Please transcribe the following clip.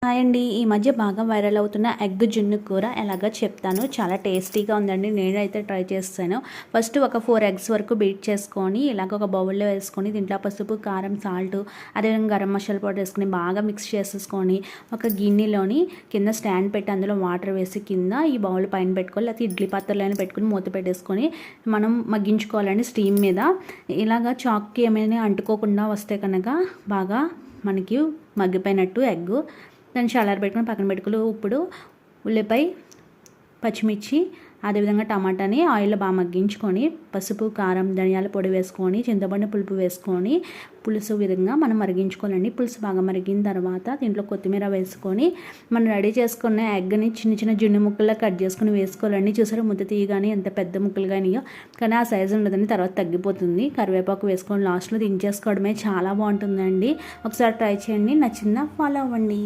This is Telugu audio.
హాయ్ అండి. ఈ మధ్య బాగా వైరల్ అవుతున్న ఎగ్ జున్ను కూర ఎలాగో చెప్తాను. చాలా టేస్టీగా ఉందండి. నేనైతే ట్రై చేస్తాను. ఫస్ట్ ఒక 4 ఎగ్స్ వరకు బీట్ చేసుకొని ఇలాగ ఒక బౌల్లో వేసుకొని దీంట్లో పసుపు, కారం, సాల్ట్, అదేవిధంగా గరం మసాలా పౌడర్ వేసుకొని బాగా మిక్స్ చేసేసుకొని ఒక గిన్నెలోని కింద స్టాండ్ పెట్టి అందులో వాటర్ వేసి కింద ఈ బౌల్ పైన పెట్టుకోవాలి. లేకపోతే ఇడ్లీ పాత్రలో పెట్టుకొని మూత పెట్టేసుకొని మనం మగ్గించుకోవాలండి స్టీమ్ మీద. ఇలాగ చాక్కి ఏమైనా అంటుకోకుండా వస్తే కనుక బాగా మనకి మగ్గిపోయినట్టు ఎగ్. దాన్ని చల్లారబెట్టుకొని పక్కన పెట్టుకుని ఇప్పుడు ఉల్లిపాయ, పచ్చిమిర్చి, అదేవిధంగా టమాటాని ఆయిల్లో బాగా మగ్గించుకొని పసుపు, కారం, ధనియాల పొడి వేసుకొని చింతపండు పులుపు వేసుకొని పులుసు విధంగా మనం మరిగించుకోవాలండి. పులుసు బాగా మరిగిన తర్వాత దీంట్లో కొత్తిమీర వేసుకొని మనం రెడీ చేసుకున్న ఎగ్ని చిన్న చిన్న జున్ను ముక్కల్లో కట్ చేసుకుని వేసుకోవాలండి. చూసారా ముద్ద తీయగానే ఎంత పెద్ద ముక్కలు కానీయో, కానీ ఆ సైజు ఉండదని తర్వాత తగ్గిపోతుంది. కరివేపాకు వేసుకొని లాస్ట్లో దించేసుకోవడమే చాలా బాగుంటుందండి. ఒకసారి ట్రై చేయండి. నచ్చిందా ఫాలో అవ్వండి.